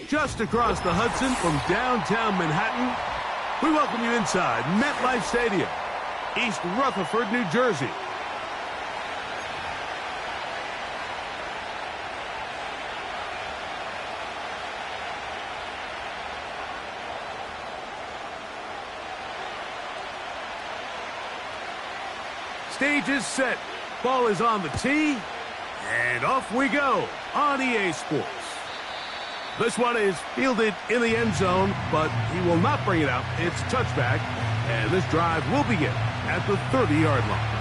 Just across the Hudson from downtown Manhattan, we welcome you inside MetLife Stadium, East Rutherford, New Jersey. Stage is set. Ball is on the tee. And off we go on EA Sports. This one is fielded in the end zone, but he will not bring it out. It's touchback, and this drive will begin at the 30-yard line.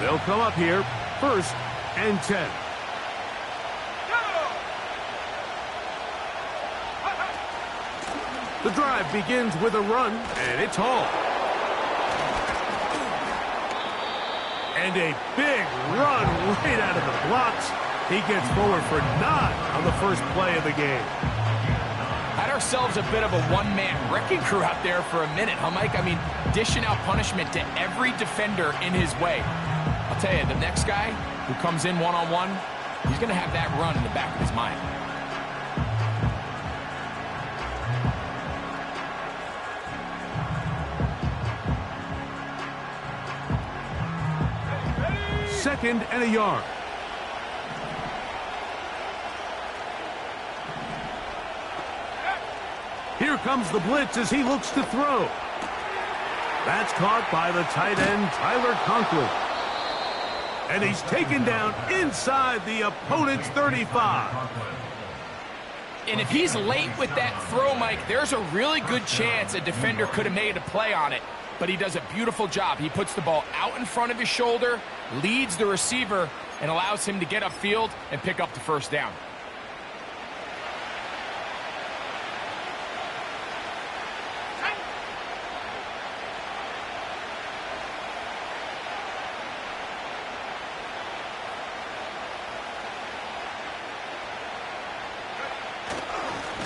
They'll come up here, 1st and 10. The drive begins with a run, and it's hauled. And a big run right out of the blocks. He gets forward for 9 on the first play of the game. Had ourselves a bit of a one-man wrecking crew out there for a minute, huh, Mike? I mean, dishing out punishment to every defender in his way. I'll tell you, the next guy who comes in one-on-one, he's going to have that run in the back of his mind. Second and a yard. Here comes the blitz as he looks to throw. That's caught by the tight end, Tyler Conklin. And he's taken down inside the opponent's 35. And if he's late with that throw, Mike, there's a really good chance a defender could have made a play on it. But he does a beautiful job. He puts the ball out in front of his shoulder, leads the receiver, and allows him to get upfield and pick up the first down.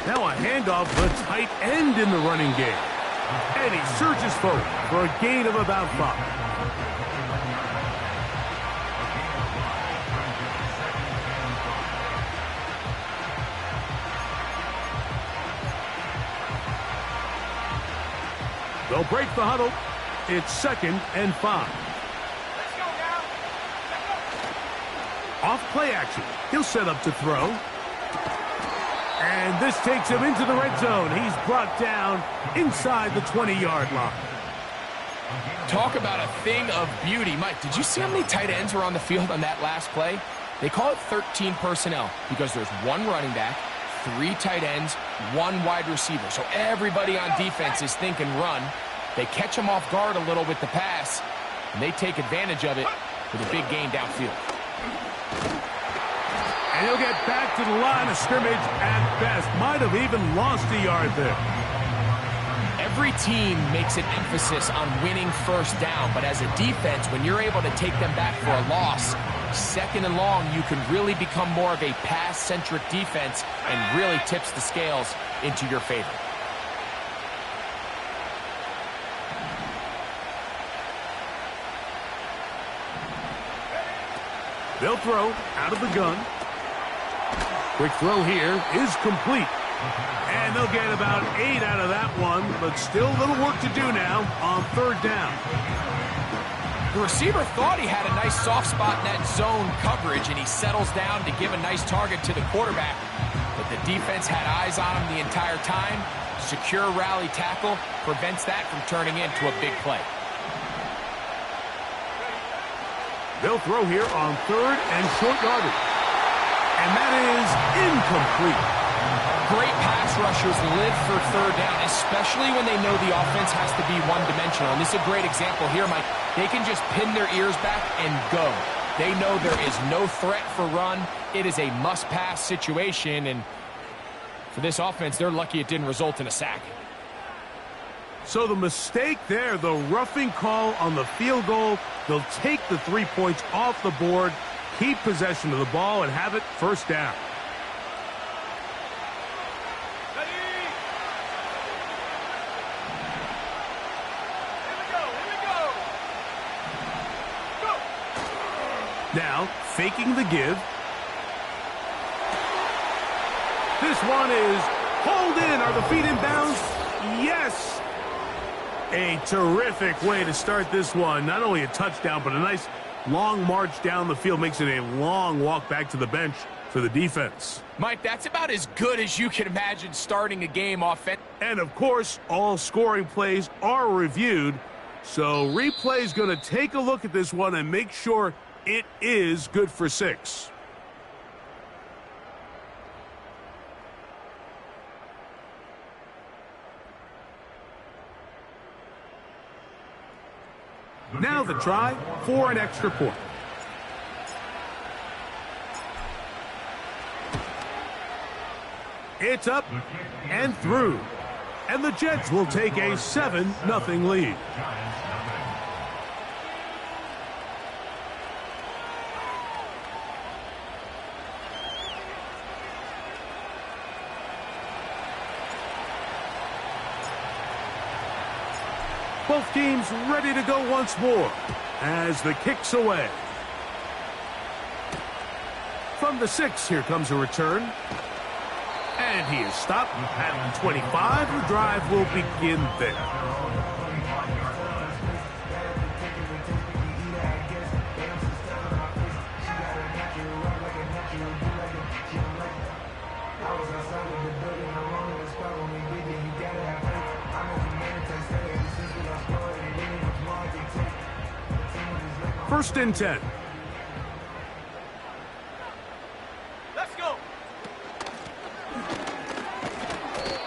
Now a handoff to the tight end in the running game. And he surges forward for a gain of about 5. They'll break the huddle. It's 2nd and 5. Off play action. He'll set up to throw. And this takes him into the red zone. He's brought down inside the 20-yard line. Talk about a thing of beauty. Mike, did you see how many tight ends were on the field on that last play? They call it 13 personnel because there's 1 running back, 3 tight ends, 1 wide receiver. So everybody on defense is thinking run. They catch him off guard a little with the pass, and they take advantage of it with a big gain downfield. And he'll get back to the line of scrimmage at best. Might have even lost a yard there. Every team makes an emphasis on winning first down, but as a defense, when you're able to take them back for a loss, 2nd and long, you can really become more of a pass-centric defense and really tips the scales into your favor. They'll throw out of the gun. Quick throw here is complete. And they'll get about 8 out of that one, but still a little work to do now on 3rd down. The receiver thought he had a nice soft spot in that zone coverage, and he settles down to give a nice target to the quarterback. But the defense had eyes on him the entire time. Secure rally tackle prevents that from turning into a big play. They'll throw here on 3rd and short yardage. And that is incomplete. Great pass rushers live for 3rd down, especially when they know the offense has to be one-dimensional. And this is a great example here, Mike. They can just pin their ears back and go. They know there is no threat for run. It is a must-pass situation, and for this offense, they're lucky it didn't result in a sack. So the mistake there, the roughing call on the field goal, they'll take the 3 points off the board, keep possession of the ball, and have it 1st down. Now, faking the give. This one is hauled in. Are the feet in bounds? Yes! A terrific way to start this one. Not only a touchdown, but a nice long march down the field. Makes it a long walk back to the bench for the defense. Mike, that's about as good as you can imagine starting a game offense. And, of course, all scoring plays are reviewed. So replay is going to take a look at this one and make sure it is good for 6. Now the try for an extra point. It's up and through. And the Jets will take a 7-0 lead. Both teams ready to go once more as the kick's away. From the 6, here comes a return. And he is stopped at the 25. The drive will begin there. First and 10. Let's go.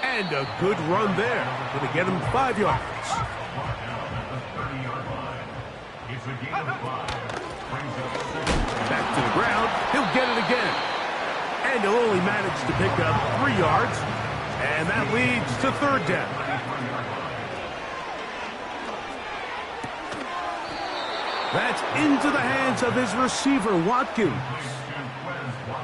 And a good run there. Going to get him 5 yards. Back to the ground. He'll get it again. And he'll only manage to pick up 3 yards. And that leads to 3rd down. That's into the hands of his receiver, Watkins.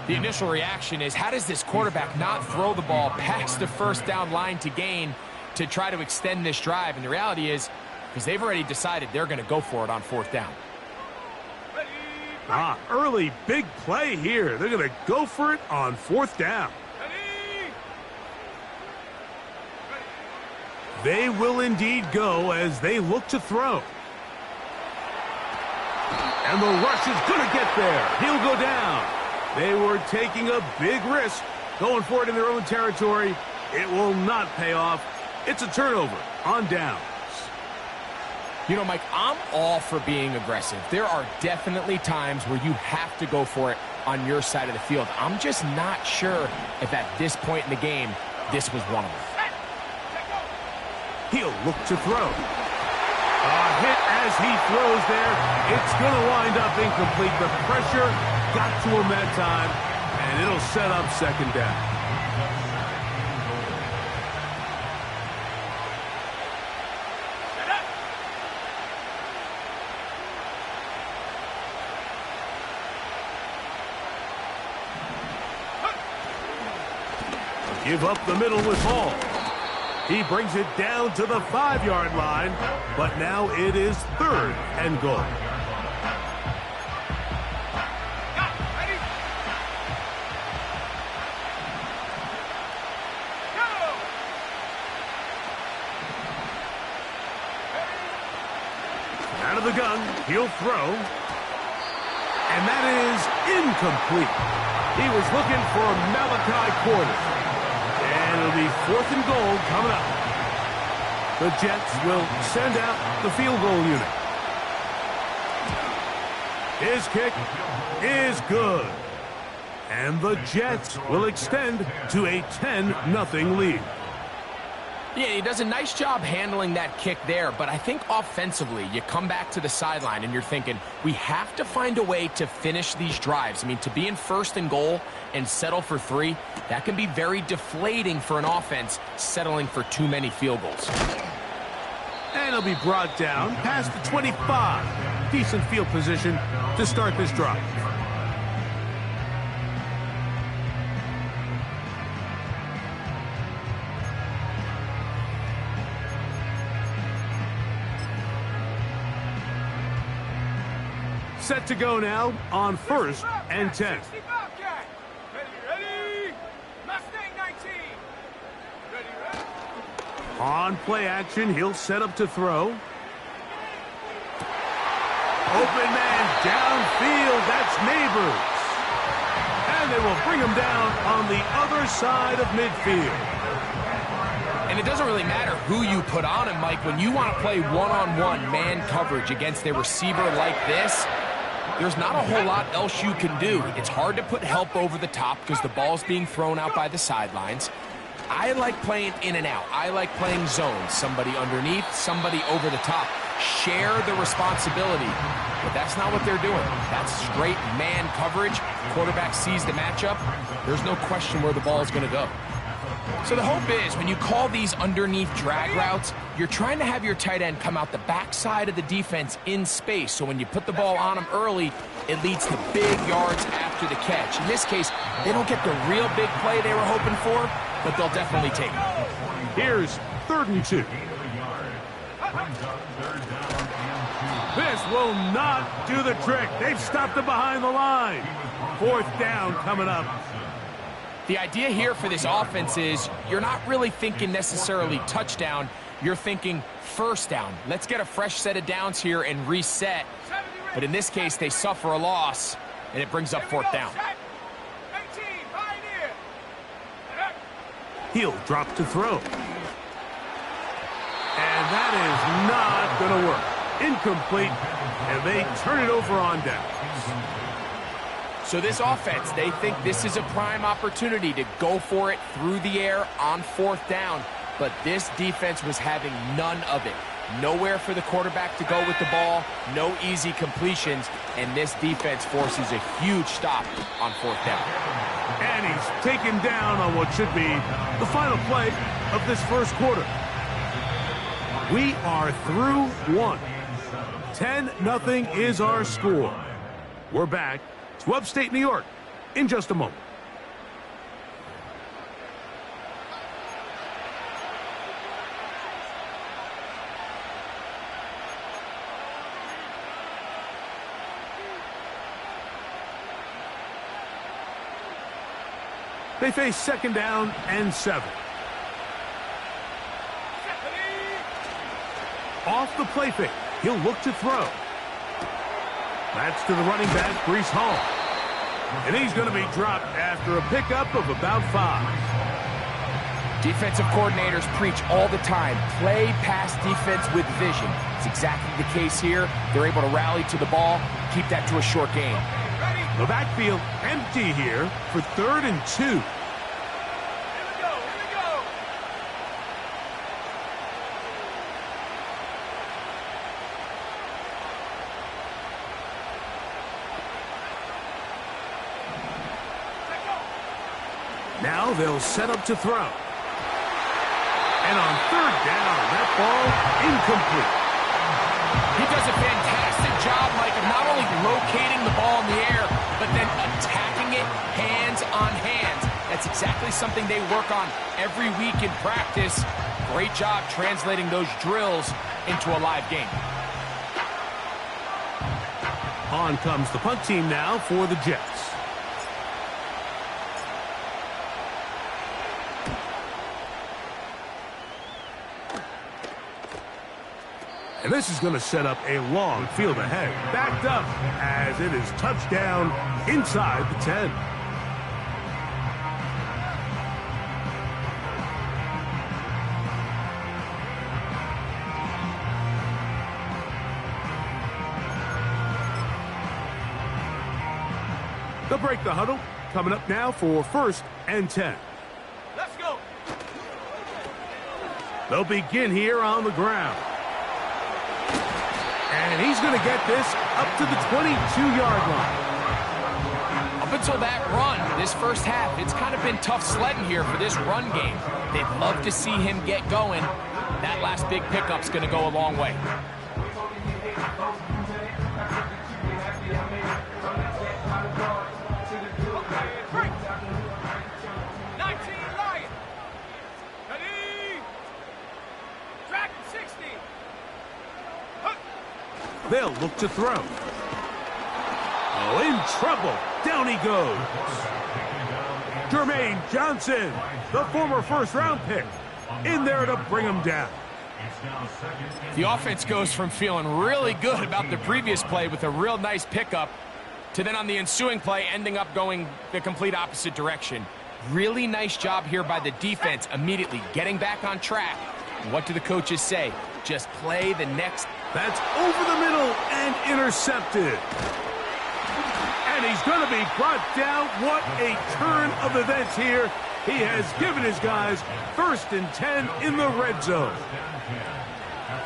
The initial reaction is, how does this quarterback not throw the ball past the first down line to gain to try to extend this drive? And the reality is, because they've already decided they're going to go for it on 4th down. Early big play here. They're going to go for it on 4th down. They will indeed go as they look to throw. And the rush is going to get there. He'll go down. They were taking a big risk, going for it in their own territory. It will not pay off. It's a turnover on downs. You know, Mike, I'm all for being aggressive. There are definitely times where you have to go for it on your side of the field. I'm just not sure if at this point in the game, this was one of them. He'll look to throw. A hit as he throws there. It's going to wind up incomplete. The pressure got to him that time, and it'll set up 2nd down. Give up the middle with Hall. He brings it down to the 5-yard line, but now it is 3rd and goal. Out of the gun, he'll throw. And that is incomplete. He was looking for Malachi Porter. And it'll be 4th and goal coming up. The Jets will send out the field goal unit. His kick is good. And the Jets will extend to a 10-0 lead. Yeah, he does a nice job handling that kick there, but I think offensively, you come back to the sideline and you're thinking, we have to find a way to finish these drives. I mean, to be in 1st and goal and settle for 3, that can be very deflating for an offense settling for too many field goals. And he'll be brought down past the 25. Decent field position to start this drive. Set to go now on 1st and 10. On play action, he'll set up to throw. Open man downfield, that's Neighbors. And they will bring him down on the other side of midfield. And it doesn't really matter who you put on him, Mike. When you want to play one-on-one man coverage against a receiver like this, there's not a whole lot else you can do. It's hard to put help over the top because the ball's being thrown out by the sidelines. I like playing in and out. I like playing zones. Somebody underneath, somebody over the top. Share the responsibility. But that's not what they're doing. That's straight man coverage. Quarterback sees the matchup. There's no question where the ball is going to go. So the hope is when you call these underneath drag routes, you're trying to have your tight end come out the backside of the defense in space. So when you put the ball on him early, it leads to big yards after the catch. In this case, they don't get the real big play they were hoping for, but they'll definitely take it. Here's 3rd and 2. This will not do the trick. They've stopped him behind the line. 4th down coming up. The idea here for this offense is you're not really thinking necessarily touchdown. You're thinking 1st down. Let's get a fresh set of downs here and reset. But in this case, they suffer a loss, and it brings up 4th down. He'll drop to throw. And that is not going to work. Incomplete, and they turn it over on down. So this offense, they think this is a prime opportunity to go for it through the air on 4th down. But this defense was having none of it. Nowhere for the quarterback to go with the ball, no easy completions, and this defense forces a huge stop on 4th down. And he's taken down on what should be the final play of this 1st quarter. We are through 1. 10-0 is our score. We're back to upstate New York in just a moment. They face 2nd down and 7. Off the play fake, he'll look to throw. That's to the running back, Breece Hall. And he's going to be dropped after a pickup of about 5. Defensive coordinators preach all the time, play pass defense with vision. It's exactly the case here. They're able to rally to the ball, keep that to a short gain. The backfield empty here for 3rd and 2. Now they'll set up to throw. And on 3rd down, that ball incomplete. He does a fantastic job, Mike, of not only locating the ball in the air, but then attacking it hands on hands. That's exactly something they work on every week in practice. Great job translating those drills into a live game. On comes the punt team now for the Jets. And this is going to set up a long field ahead. Backed up as it is touchdown inside the 10. They'll break the huddle. Coming up now for 1st and 10. Let's go. They'll begin here on the ground. And he's going to get this up to the 22-yard line. Up until that run, this 1st half, it's kind of been tough sledding here for this run game. They'd love to see him get going. That last big pickup's going to go a long way. They'll look to throw. Oh, in trouble. Down he goes. Jermaine Johnson, the former first-round pick, in there to bring him down. The offense goes from feeling really good about the previous play with a real nice pickup to then on the ensuing play ending up going the complete opposite direction. Really nice job here by the defense, immediately getting back on track. What do the coaches say? Just play the next. That's over the middle and intercepted. And he's going to be brought down. What a turn of events here. He has given his guys 1st and 10 in the red zone.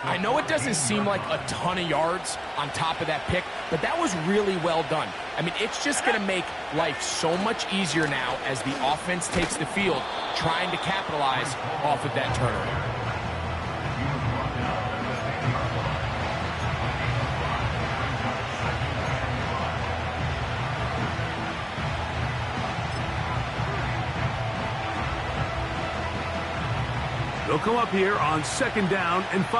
I know it doesn't seem like a ton of yards on top of that pick, but that was really well done. I mean, it's just going to make life so much easier now as the offense takes the field, trying to capitalize off of that turnover. They'll come up here on 2nd down and 5.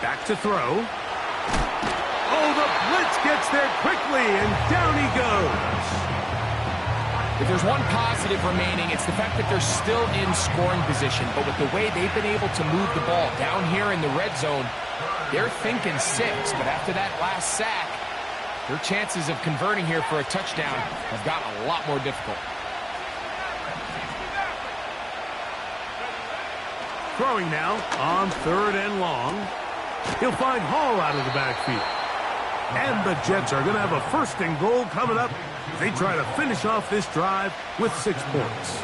Back to throw. Oh, the blitz gets there quickly, and down he goes. If there's one positive remaining, it's the fact that they're still in scoring position. But with the way they've been able to move the ball down here in the red zone, they're thinking 6. But after that last sack, their chances of converting here for a touchdown have gotten a lot more difficult. Throwing now on 3rd and long. He'll find Hall out of the backfield. And the Jets are going to have a 1st and goal coming up. They try to finish off this drive with 6 points.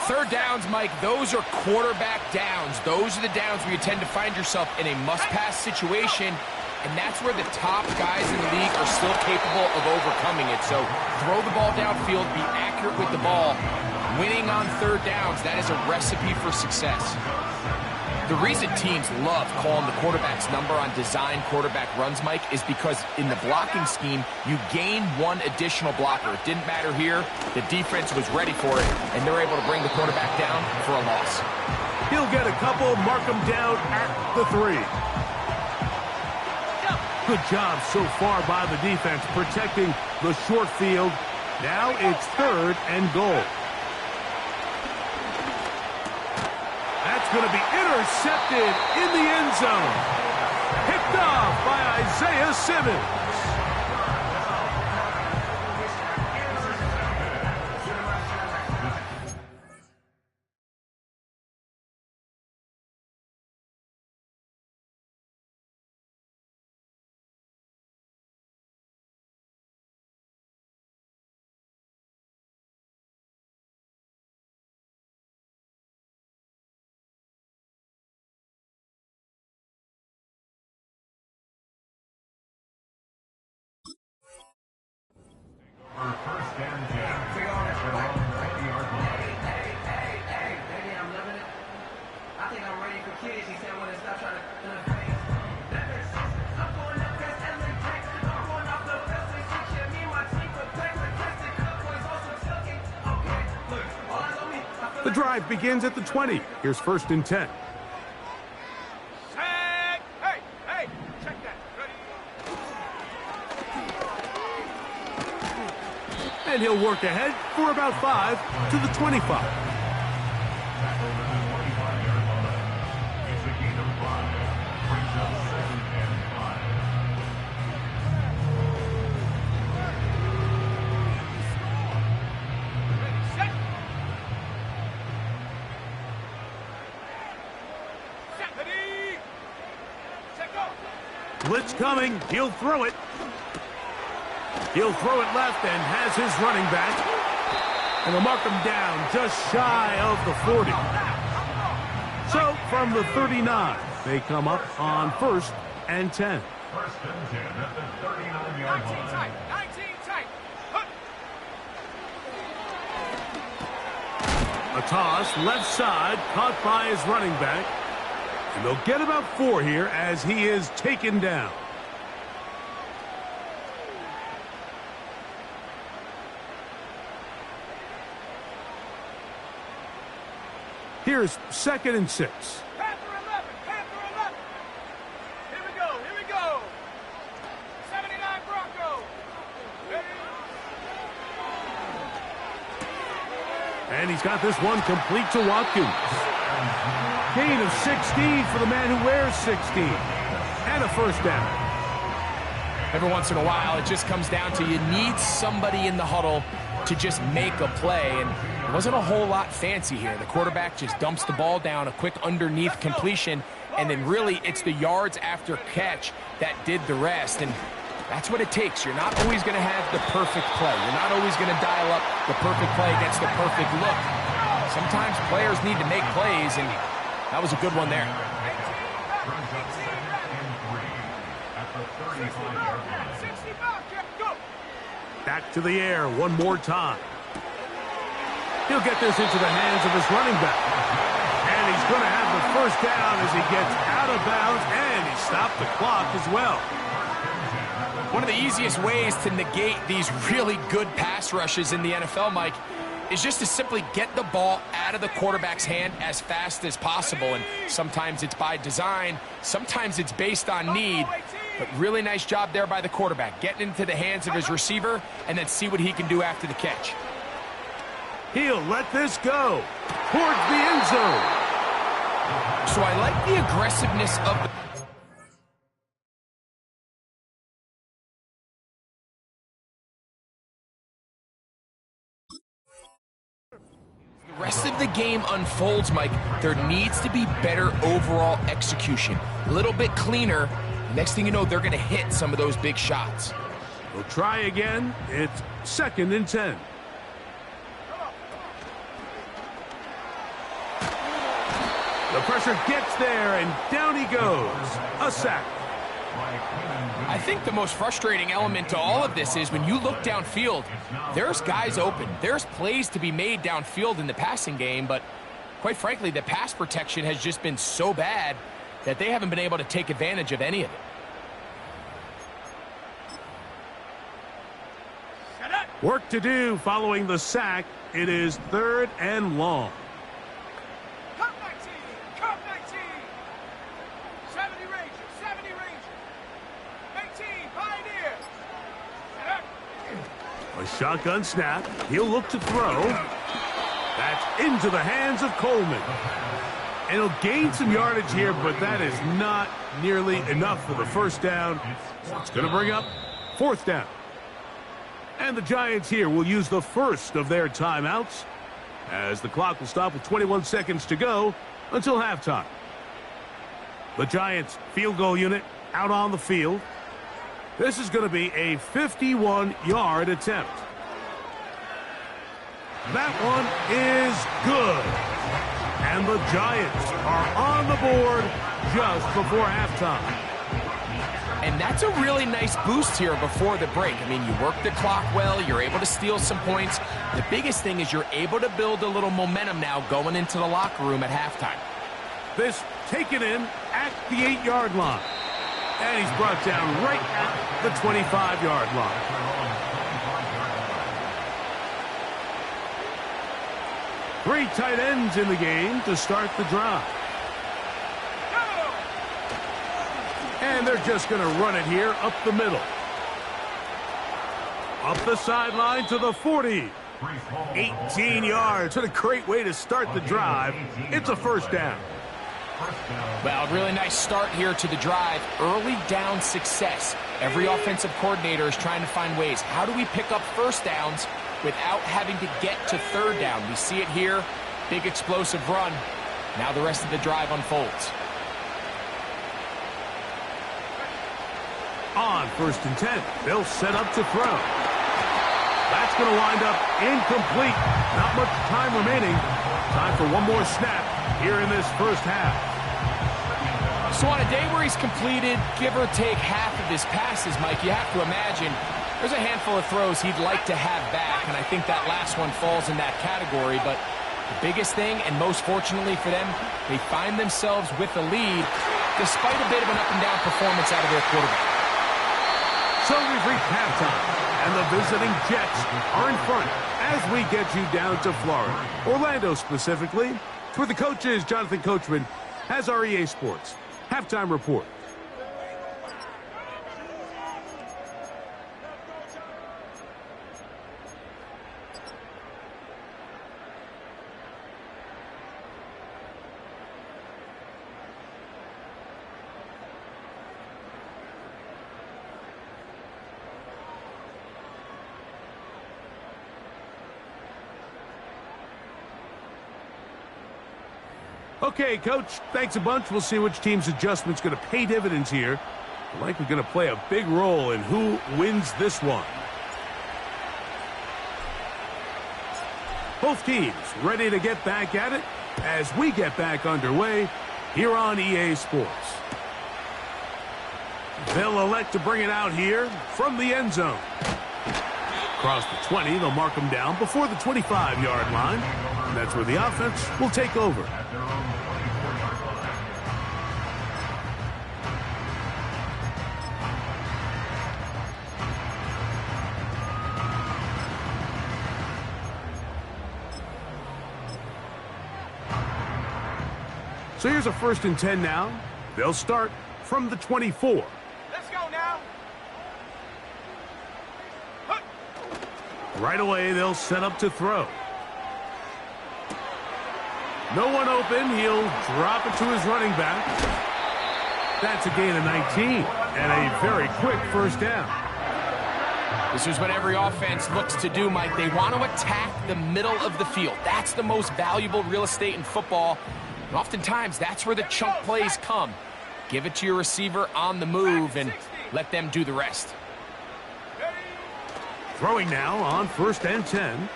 3rd downs, Mike, those are quarterback downs. Those are the downs where you tend to find yourself in a must-pass situation, and that's where the top guys in the league are still capable of overcoming it. So throw the ball downfield, be accurate with the ball. Winning on 3rd downs, that is a recipe for success. The reason teams love calling the quarterback's number on design quarterback runs, Mike, is because in the blocking scheme, you gain 1 additional blocker. It didn't matter here. The defense was ready for it, and they're able to bring the quarterback down for a loss. He'll get a couple, mark him down at the 3. Good job so far by the defense protecting the short field. Now it's 3rd and goal. That's going to be intercepted in the end zone. Picked off by Isaiah Simmons. The drive begins at the 20. Here's 1st and 10. Hey, check that. Ready? And he'll work ahead for about 5 to the 25. Blitz coming. He'll throw it. He'll throw it left and has his running back. And they'll mark him down just shy of the 40. So from the 39, they come up on 1st and 10. 1st and 10 at the 39-yard line. 19 tight. A toss left side caught by his running back. And they'll get about 4 here as he is taken down. Here's 2nd and 6. Panther 11. Here we go. And he's got this one complete to Watkins. Gain of 16 for the man who wears 16. And a first down. Every once in a while, it just comes down to you need somebody in the huddle to just make a play. And it wasn't a whole lot fancy here. The quarterback just dumps the ball down, a quick underneath completion, and then really it's the yards after catch that did the rest. And that's what it takes. You're not always going to have the perfect play. You're not always going to dial up the perfect play against the perfect look. Sometimes players need to make plays, and that was a good one there. Back to the air one more time. He'll get this into the hands of his running back. And he's going to have the first down as he gets out of bounds, and he stopped the clock as well. One of the easiest ways to negate these really good pass rushes in the NFL, Mike, is just to simply get the ball out of the quarterback's hand as fast as possible. And sometimes it's by design, sometimes it's based on need. But really nice job there by the quarterback, getting into the hands of his receiver and then see what he can do after the catch. He'll let this go towards the end zone. So I like the aggressiveness of the... The rest of the game unfolds, Mike. There needs to be better overall execution. A little bit cleaner. Next thing you know, they're going to hit some of those big shots. We'll try again. It's 2nd and 10. The pressure gets there, and down he goes. A sack. I think the most frustrating element to all of this is when you look downfield, there's guys open. There's plays to be made downfield in the passing game, but quite frankly, the pass protection has just been so bad that they haven't been able to take advantage of any of it. Work to do following the sack. It is 3rd and long. Cut 19! Cut 19! 70 Rangers! 70 Rangers! 18, Pioneer! A shotgun snap. He'll look to throw. That's into the hands of Coleman. And he'll gain some yardage here, but that is not nearly enough for the first down. So it's going to bring up 4th down. And the Giants here will use the first of their timeouts, as the clock will stop with 21 seconds to go until halftime. The Giants field goal unit out on the field. This is going to be a 51-yard attempt. That one is good. And the Giants are on the board just before halftime. And that's a really nice boost here before the break. I mean, you work the clock well, you're able to steal some points. The biggest thing is you're able to build a little momentum now going into the locker room at halftime. This taken in at the 8-yard line. And he's brought down right at the 25-yard line. Three tight ends in the game to start the drive. And they're just going to run it here up the middle. Up the sideline to the 40. 18 yards. What a great way to start the drive. It's a first down. Well, really nice start here to the drive. Early down success. Every offensive coordinator is trying to find ways. How do we pick up first downs without having to get to third down? We see it here. Big explosive run. Now the rest of the drive unfolds. On 1st and 10, they'll set up to throw. That's going to wind up incomplete. Not much time remaining. Time for one more snap here in this first half. So on a day where he's completed, give or take half of his passes, Mike, you have to imagine there's a handful of throws he'd like to have back, and I think that last one falls in that category. But the biggest thing, and most fortunately for them, they find themselves with the lead despite a bit of an up-and-down performance out of their quarterback. So we've reached halftime, and the visiting Jets are in front as we get you down to Florida, Orlando specifically, where the coach is Jonathan Coachman, has our EA Sports Halftime Report. Okay, Coach, thanks a bunch. We'll see which team's adjustment's going to pay dividends here. Likely going to play a big role in who wins this one. Both teams ready to get back at it as we get back underway here on EA Sports. They'll elect to bring it out here from the end zone. Across the 20, they'll mark them down before the 25-yard line. And that's where the offense will take over. So here's a 1st and 10 now. They'll start from the 24. Let's go now. Right away, they'll set up to throw. No one open. He'll drop it to his running back. That's a gain of 19 and a very quick 1st down. This is what every offense looks to do, Mike. They want to attack the middle of the field. That's the most valuable real estate in football. And oftentimes, that's where the chunk plays come. Give it to your receiver on the move and let them do the rest. Throwing now on 1st and 10.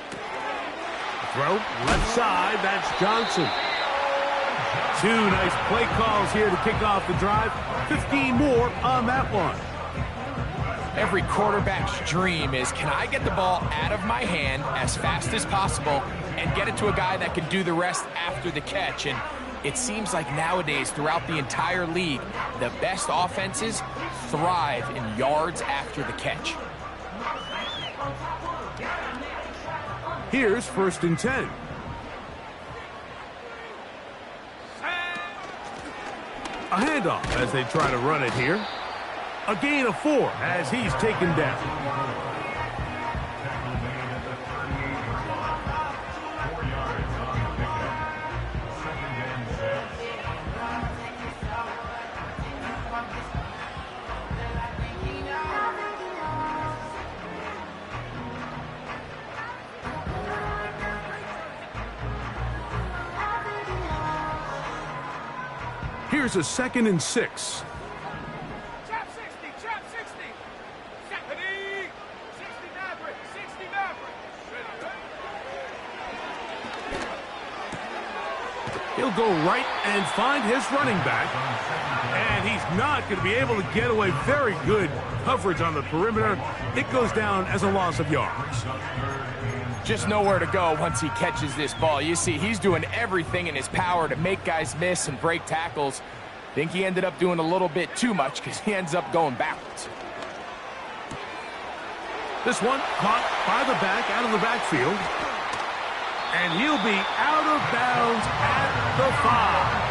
Throw left side. That's Johnson. 2 nice play calls here to kick off the drive. 15 more on that one. Every quarterback's dream is, can I get the ball out of my hand as fast as possible and get it to a guy that can do the rest after the catch? And it seems like nowadays, throughout the entire league, the best offenses thrive in yards after the catch. Here's 1st and 10. A handoff as they try to run it here. A gain of 4 as he's taken down. Here's a 2nd and 6. Chap 60, chap 60. 60 Maverick, 60 Maverick. He'll go right and find his running back. And he's not going to be able to get away. Very good coverage on the perimeter. It goes down as a loss of yards. Just nowhere to go once he catches this ball. You see, he's doing everything in his power to make guys miss and break tackles. Think he ended up doing a little bit too much because he ends up going backwards. This one caught by the back, out of the backfield. And he'll be out of bounds at the 5.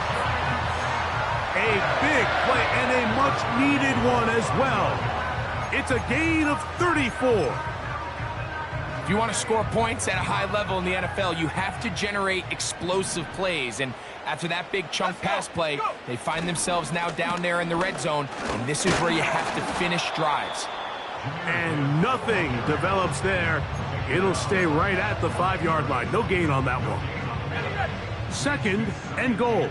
A big play and a much-needed one as well. It's a gain of 34. If you want to score points at a high level in the NFL, you have to generate explosive plays. And after that big chunk pass play, they find themselves now down there in the red zone. And this is where you have to finish drives. And nothing develops there. It'll stay right at the 5-yard line. No gain on that one. 2nd and goal.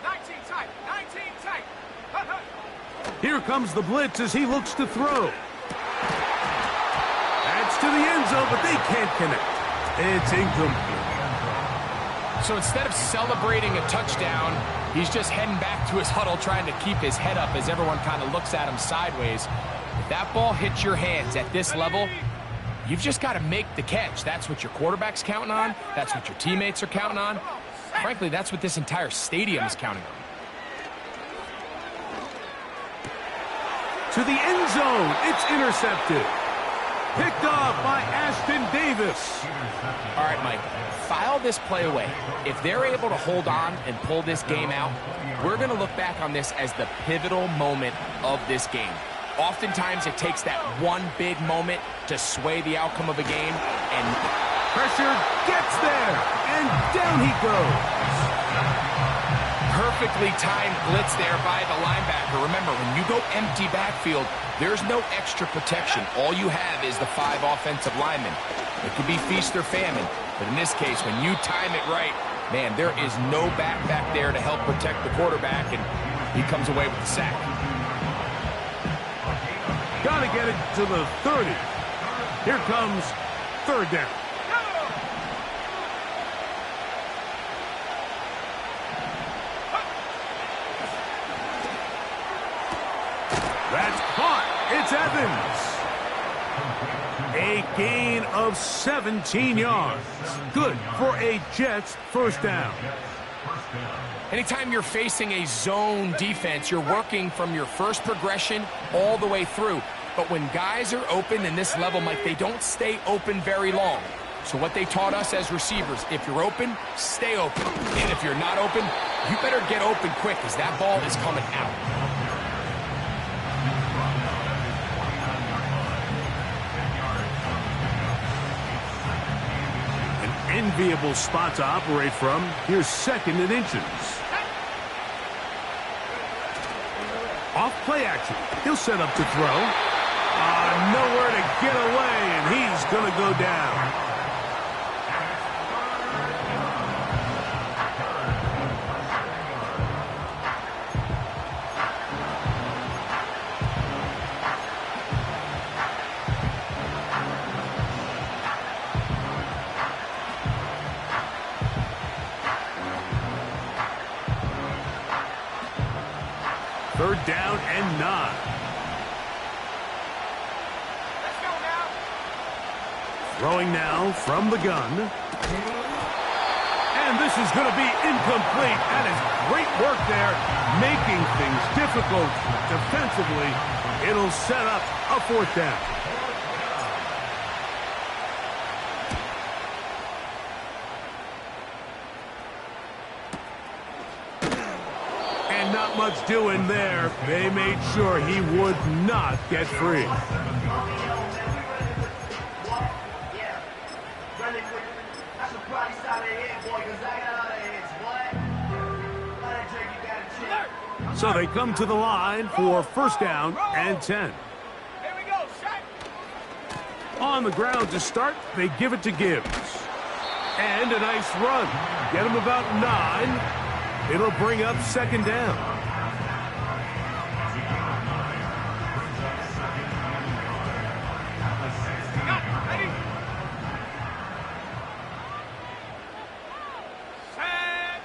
19 tight, 19 tight. Here comes the blitz as he looks to throw. That's to the end zone, but they can't connect. It's incomplete. So instead of celebrating a touchdown, he's just heading back to his huddle trying to keep his head up as everyone kind of looks at him sideways. If that ball hits your hands at this level, you've just got to make the catch. That's what your quarterback's counting on. That's what your teammates are counting on. Frankly, that's what this entire stadium is counting on. To the end zone, it's intercepted. Picked off by Ashton Davis. All right, Mike, file this play away. If they're able to hold on and pull this game out, we're going to look back on this as the pivotal moment of this game. Oftentimes, it takes that one big moment to sway the outcome of a game, and pressure gets there, and down he goes. perfectly timed blitz there by the linebacker. Remember, when you go empty backfield, there's no extra protection. All you have is the 5 offensive linemen. It could be feast or famine, but in this case, when you time it right, man, there is no back there to help protect the quarterback, and he comes away with the sack. Got to get it to the 30. Here comes third down. That's caught. It's Evans. A gain of 17 yards. Good for a Jets first down. Anytime you're facing a zone defense, you're working from your first progression all the way through. But when guys are open in this level, Mike, they don't stay open very long. So what they taught us as receivers, if you're open, stay open. And if you're not open, you better get open quick, because that ball is coming out. Enviable spot to operate from. Here's second and inches. Off play action. He'll set up to throw. Nowhere to get away, and he's going to go down. Third down and 9. Let's go now. Throwing now from the gun. And this is going to be incomplete. That is great work there, making things difficult defensively. It'll set up a fourth down. Not much doing there. They made sure he would not get free. So they come to the line for first down and 10. Here we go, set. On the ground to start, they give it to Gibbs. And a nice run. Get him about 9. It'll bring up second down. Ready? Set.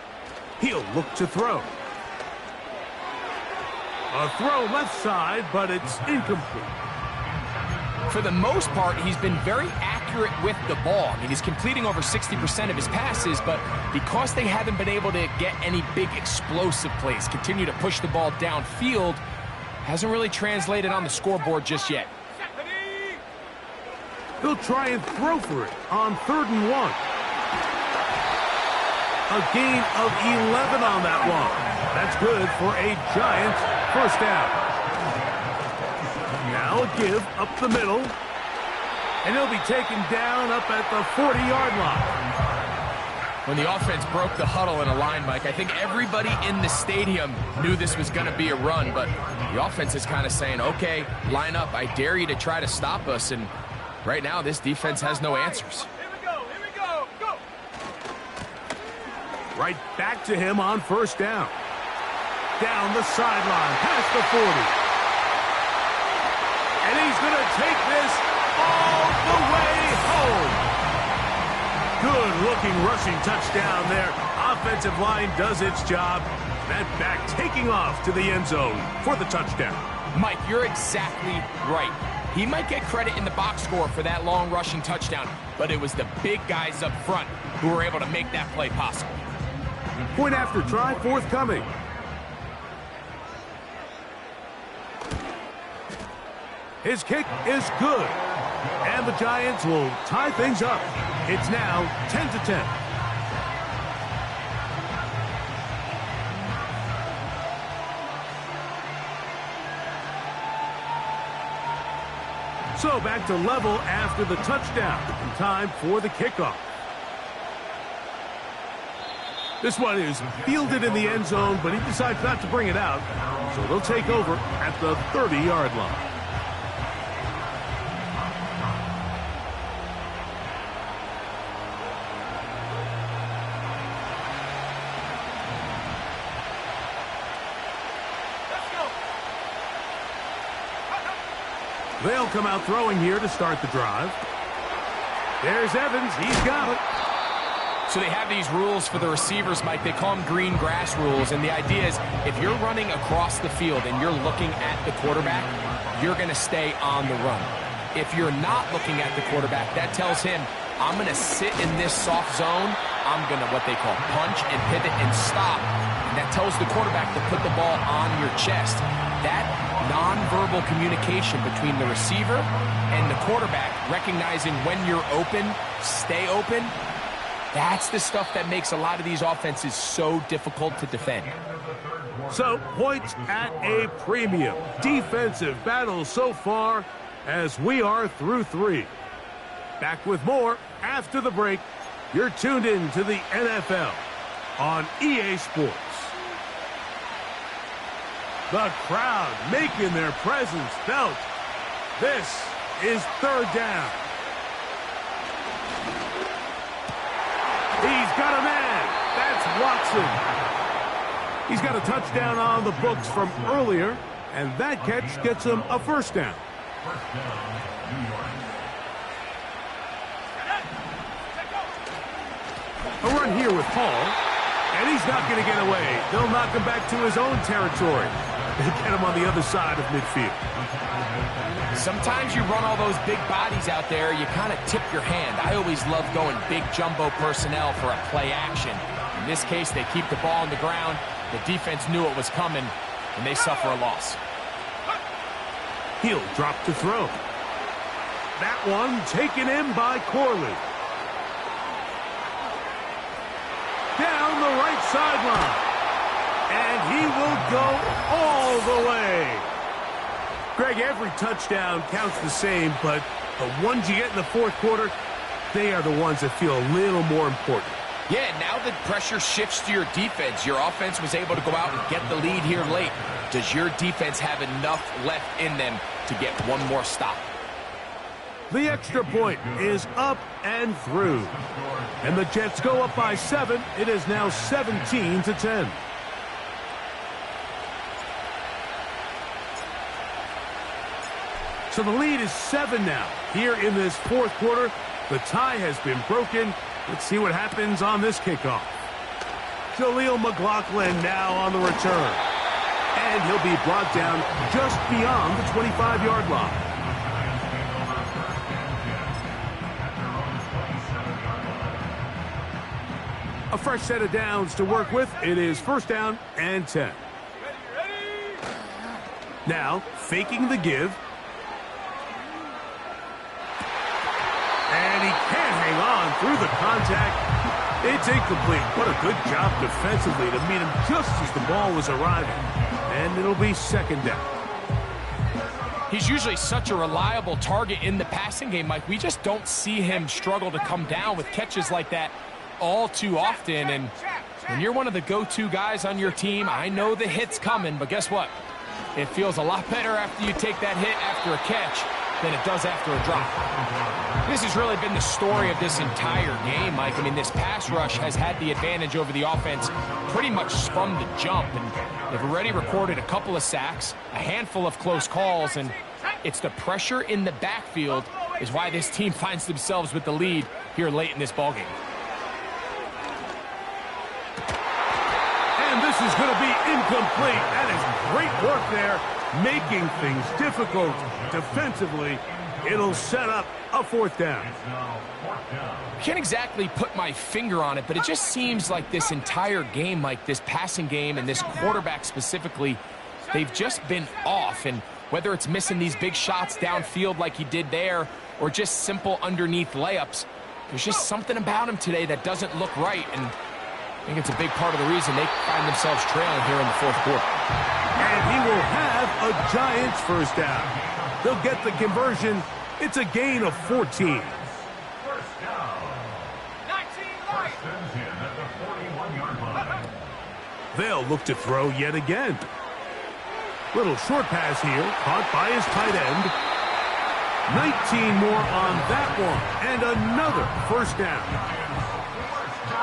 He'll look to throw. A throw left side, but it's incomplete. For the most part, he's been very accurate with the ball. I mean, he's completing over 60% of his passes, but because they haven't been able to get any big explosive plays, continue to push the ball downfield, hasn't really translated on the scoreboard just yet. He'll try and throw for it on 3rd and 1. A gain of 11 on that one. That's good for a Giants first down. Now a give up the middle. And he'll be taken down up at the 40-yard line. When the offense broke the huddle in a line, Mike, I think everybody in the stadium knew this was going to be a run, but the offense is kind of saying, okay, line up. I dare you to try to stop us, and right now this defense has no answers. Here we go, go. Right back to him on first down. Down the sideline, past the 40. And he's going to take this all the way home. Good-looking rushing touchdown there. Offensive line does its job. That back taking off to the end zone for the touchdown. Mike, you're exactly right. He might get credit in the box score for that long rushing touchdown, but it was the big guys up front who were able to make that play possible. Point after try forthcoming. His kick is good. And the Giants will tie things up. It's now 10-10. So back to level after the touchdown. And time for the kickoff. This one is fielded in the end zone, but he decides not to bring it out. So they'll take over at the 30-yard line. They'll come out throwing here to start the drive. There's Evans. He's got it. So they have these rules for the receivers, Mike. They call them green grass rules. And the idea is if you're running across the field and you're looking at the quarterback, you're going to stay on the run. If you're not looking at the quarterback, that tells him, I'm going to sit in this soft zone. I'm going to what they call punch and pivot and stop. And that tells the quarterback to put the ball on your chest. That nonverbal communication between the receiver and the quarterback, recognizing when you're open, stay open, that's the stuff that makes a lot of these offenses so difficult to defend. So, points at a premium. Defensive battle so far as we are through 3. Back with more after the break. You're tuned in to the NFL on EA Sports. The crowd making their presence felt. This is 3rd down. He's got a man. That's Watson. He's got a touchdown on the books from earlier, and that catch gets him a 1st down. A run here with Paul, and he's not going to get away. They'll knock him back to his own territory. They get him on the other side of midfield. Sometimes you run all those big bodies out there, you kind of tip your hand. I always love going big jumbo personnel for a play action. In this case, they keep the ball on the ground. The defense knew it was coming, and they suffer a loss. He'll drop to throw. That one taken in by Corley. Down the right sideline. And he will go all the way. Greg, every touchdown counts the same, but the ones you get in the 4th quarter, they are the ones that feel a little more important. Yeah, now the pressure shifts to your defense. Your offense was able to go out and get the lead here late. Does your defense have enough left in them to get one more stop? The extra point is up and through. And the Jets go up by 7. It is now 17-10. So the lead is 7 now. Here in this 4th quarter, the tie has been broken. Let's see what happens on this kickoff. Jaleel McLaughlin now on the return. And he'll be brought down just beyond the 25-yard line. A fresh set of downs to work with. It is 1st down and 10. Now, faking the give. And he can't hang on through the contact. It's incomplete. What a good job defensively to meet him just as the ball was arriving. And it'll be 2nd down. He's usually such a reliable target in the passing game, Mike. We just don't see him struggle to come down with catches like that all too often. And when you're one of the go-to guys on your team, I know the hit's coming, but guess what? It feels a lot better after you take that hit after a catch than it does after a drop. This has really been the story of this entire game, Mike. I mean, this pass rush has had the advantage over the offense pretty much from the jump, and they've already recorded a couple of sacks, a handful of close calls, and it's the pressure in the backfield is why this team finds themselves with the lead here late in this ballgame. And this is going to be incomplete. That is great work there, making things difficult defensively. It'll set up a 4th down. Can't exactly put my finger on it, but it just seems like this entire game, like this passing game and this quarterback specifically, they've just been off. And whether it's missing these big shots downfield like he did there or just simple underneath layups, there's just something about him today that doesn't look right. And I think it's a big part of the reason they find themselves trailing here in the 4th quarter. And he will have a Giants 1st down. They'll get the conversion. It's a gain of 14. They'll look to throw yet again. Little short pass here, caught by his tight end. 19 more on that one, and another first down.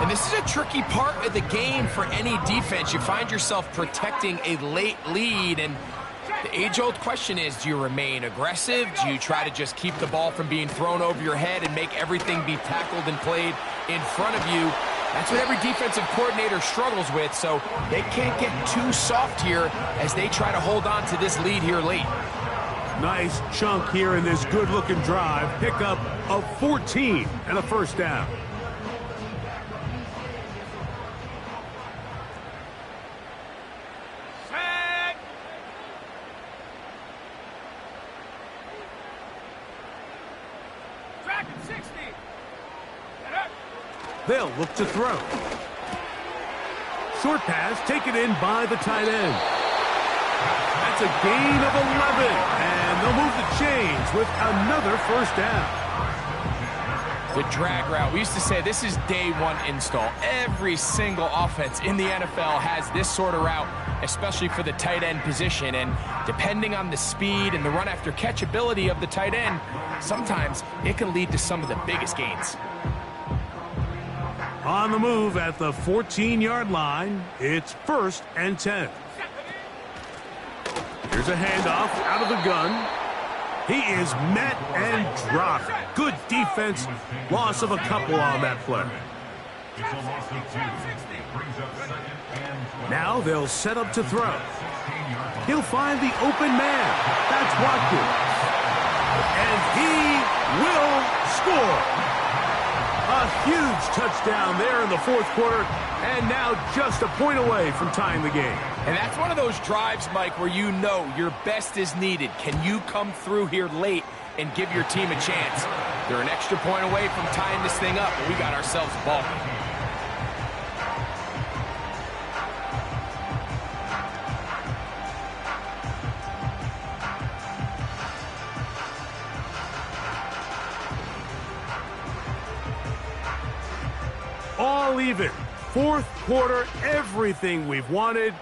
And this is a tricky part of the game for any defense. You find yourself protecting a late lead, and the age-old question is, do you remain aggressive? Do you try to just keep the ball from being thrown over your head and make everything be tackled and played in front of you? That's what every defensive coordinator struggles with, so they can't get too soft here as they try to hold on to this lead here late. Nice chunk here in this good-looking drive. Pickup of 14 and a first down. Set. Track at 60. They'll look to throw. Short pass taken in by the tight end. That's a gain of 11, and they'll move the chains with another first down. The drag route. We used to say this is day one install. Every single offense in the NFL has this sort of route, especially for the tight end position. And depending on the speed and the run after catch ability of the tight end, sometimes it can lead to some of the biggest gains. On the move at the 14-yard line, it's 1st and 10. Here's a handoff out of the gun. He is met and dropped. Good defense. Loss of a couple on that play. Now they'll set up to throw. He'll find the open man. That's Watkins. And he will score. A huge touchdown there in the 4th quarter, and now just a point away from tying the game. And that's one of those drives, Mike, where you know your best is needed. Can you come through here late and give your team a chance? They're an extra point away from tying this thing up, and we got ourselves a ball. All even. 4th quarter, everything we've wanted.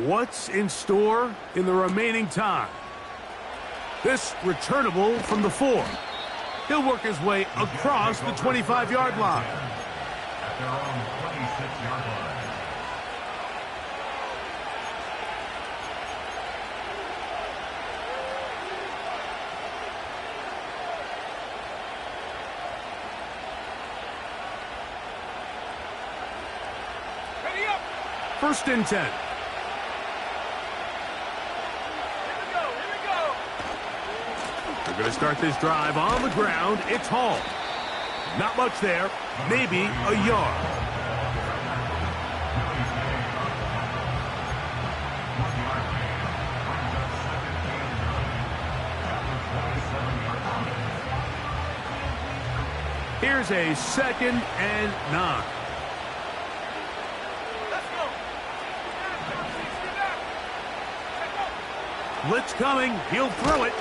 What's in store in the remaining time? This returnable from the 4. He'll work his way across the 25-yard line. At their own 26-yard line. Ready up. 1st and 10. Here we go. They're going to start this drive on the ground. It's Hall. Not much there. Maybe a yard. Here's a 2nd and 9. Let's go. Blitz coming. He'll throw it.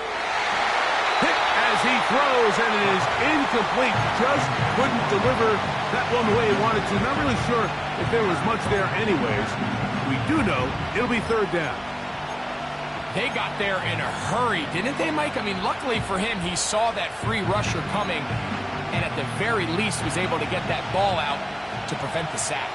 Hit as he throws, and it is incomplete. Just couldn't deliver that one the way he wanted to. Not really sure if there was much there anyways. We do know it'll be 3rd down. They got there in a hurry, didn't they, Mike? I mean, luckily for him, he saw that free rusher coming, and at the very least was able to get that ball out to prevent the sack.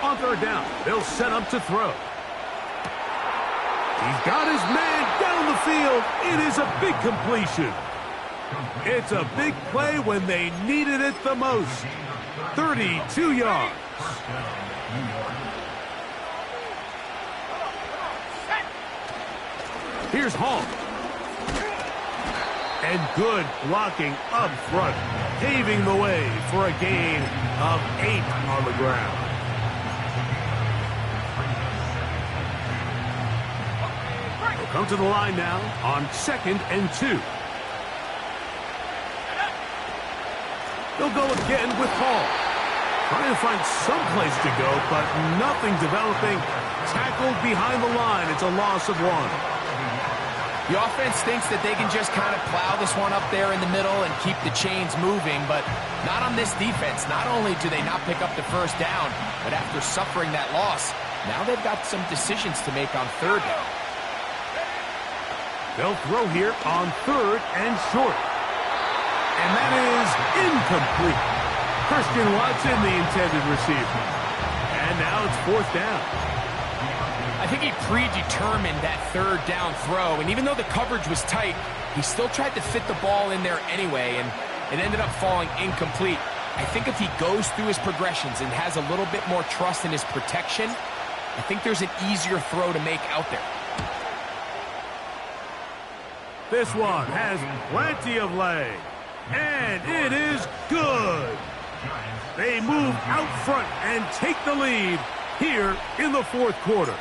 On 3rd down, they'll set up to throw. He's got his man down the field. It is a big completion. It's a big play when they needed it the most. 32 yards. Here's Hall. And good blocking up front, paving the way for a gain of 8 on the ground. They'll come to the line now on 2nd and 2. They'll go again with Hall. Trying to find some place to go, but nothing developing. Tackled behind the line. It's a loss of 1. The offense thinks that they can just kind of plow this one up there in the middle and keep the chains moving, but not on this defense. Not only do they not pick up the first down, but after suffering that loss, now they've got some decisions to make on third down. They'll throw here on 3rd and short. And that is incomplete. Christian Watson, the intended receiver. And now it's 4th down. I think he predetermined that 3rd down throw, and even though the coverage was tight, he still tried to fit the ball in there anyway, and it ended up falling incomplete. I think if he goes through his progressions and has a little bit more trust in his protection, I think there's an easier throw to make out there. This one has plenty of leg, and it is good. They move out front and take the lead here in the 4th quarter.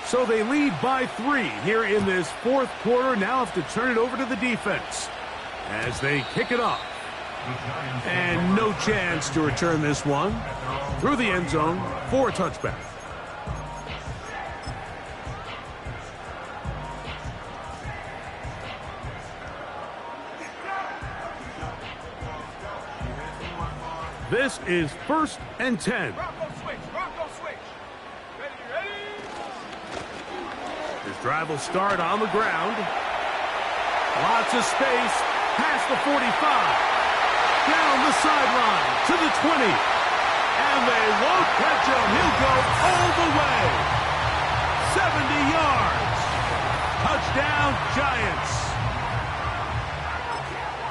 So they lead by 3 here in this 4th quarter. Now have to turn it over to the defense as they kick it off. And no chance to return this one through the end zone for a touchback. This is 1st and 10. Bronco switch. Bronco switch. Ready. This drive will start on the ground. Lots of space past the 45. Down the sideline to the 20. And they won't catch him. He'll go all the way. 70 yards. Touchdown, Giants.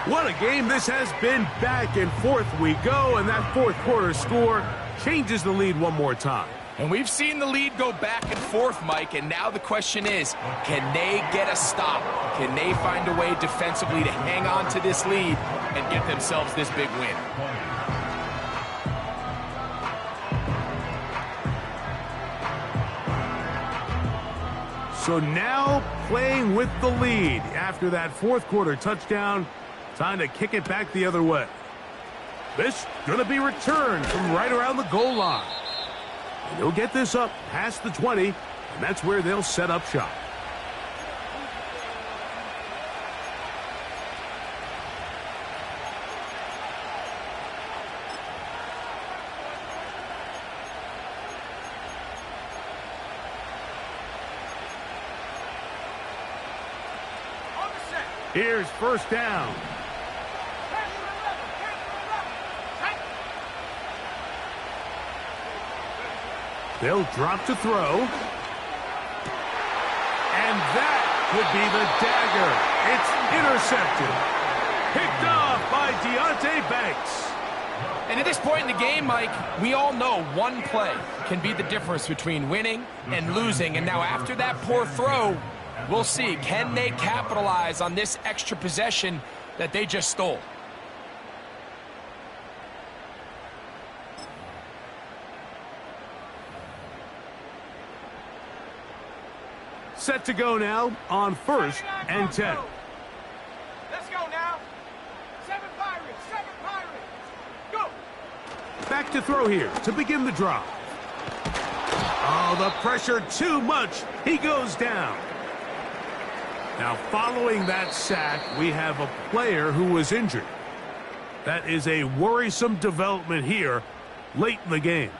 What a game this has been. Back and forth we go, and that 4th quarter score changes the lead one more time. And we've seen the lead go back and forth, Mike, and now the question is, can they get a stop? Can they find a way defensively to hang on to this lead and get themselves this big win? So now playing with the lead after that 4th quarter touchdown. Time to kick it back the other way. This going to be returned from right around the goal line. And he'll get this up past the 20, and that's where they'll set up shop. On the set. Here's 1st down. They'll drop to throw. And that could be the dagger. It's intercepted. Picked off by Deonte Banks. And at this point in the game, Mike, we all know one play can be the difference between winning and losing. And now after that poor throw, we'll see. Can they capitalize on this extra possession that they just stole? Set to go now on 1st and 10. Let's go now. 7 Pirates. 7 Pirates. Go. Back to throw here to begin the drive. Oh, the pressure too much. He goes down. Now, following that sack, we have a player who was injured. That is a worrisome development here late in the game.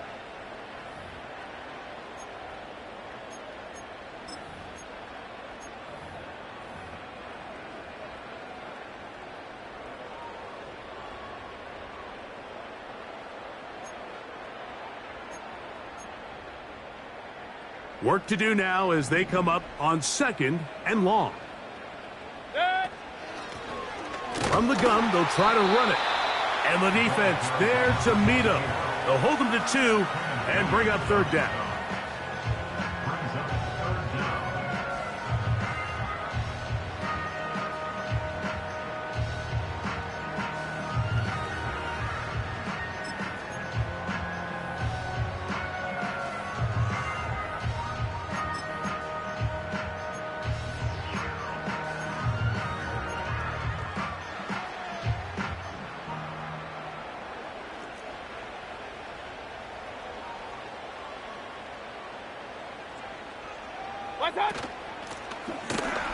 Work to do now as they come up on 2nd and long. From the gun, they'll try to run it. And the defense there to meet them. They'll hold them to 2 and bring up 3rd down.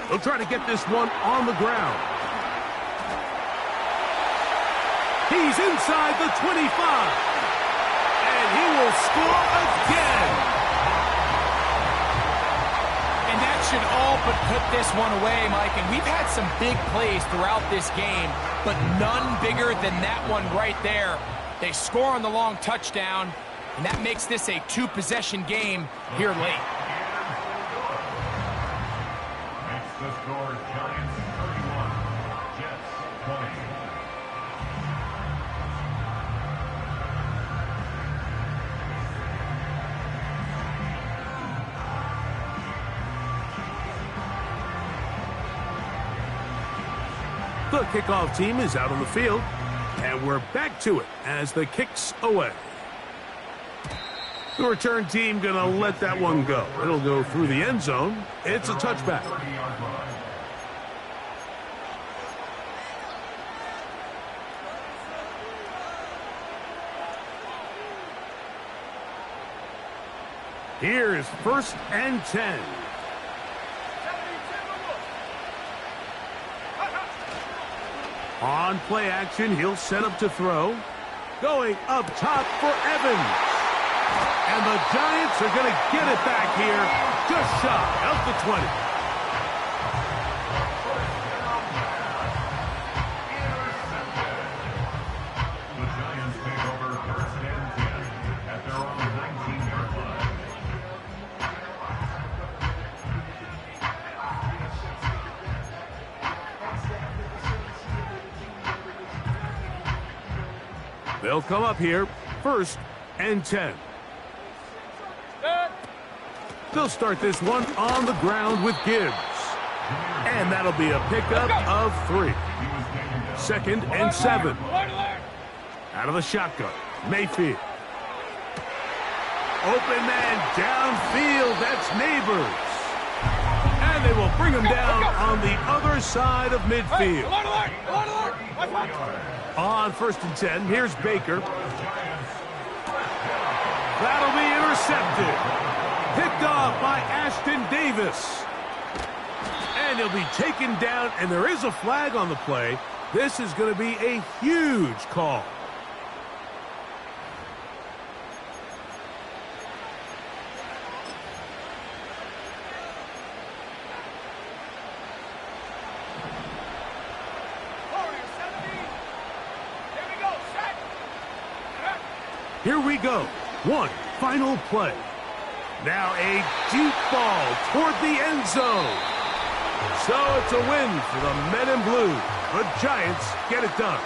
He'll try to get this one on the ground. He's inside the 25. And he will score again. And that should all but put this one away, Mike. And we've had some big plays throughout this game, but none bigger than that one right there. They score on the long touchdown, and that makes this a two-possession game here late. Makes the score Giants 31, Jets 20. The kickoff team is out on the field, and we're back to it as the kick's away. The return team going to let that one go. It'll go through the end zone. It's a touchback. Here's 1st and 10. On play action, he'll set up to throw. Going up top for Evans. And the Giants are going to get it back here, just shy of the 20. The Giants take over 1st and 10 at their own 19-yard line. They'll come up here, 1st and 10. They'll start this one on the ground with Gibbs. And that'll be a pickup of 3. 2nd and 7. Out of the shotgun, Mayfield. Open man downfield, that's Neighbors. And they will bring him down on the other side of midfield. On 1st and 10, here's Baker. That'll be intercepted. Picked off by Ashton Davis. And he'll be taken down, and there is a flag on the play. This is going to be a huge call. Here we go. One final play. Now a deep ball toward the end zone. So it's a win for the Men in Blue. The Giants get it done.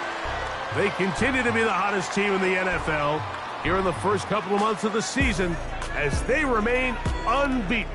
They continue to be the hottest team in the NFL here in the first couple of months of the season as they remain unbeaten.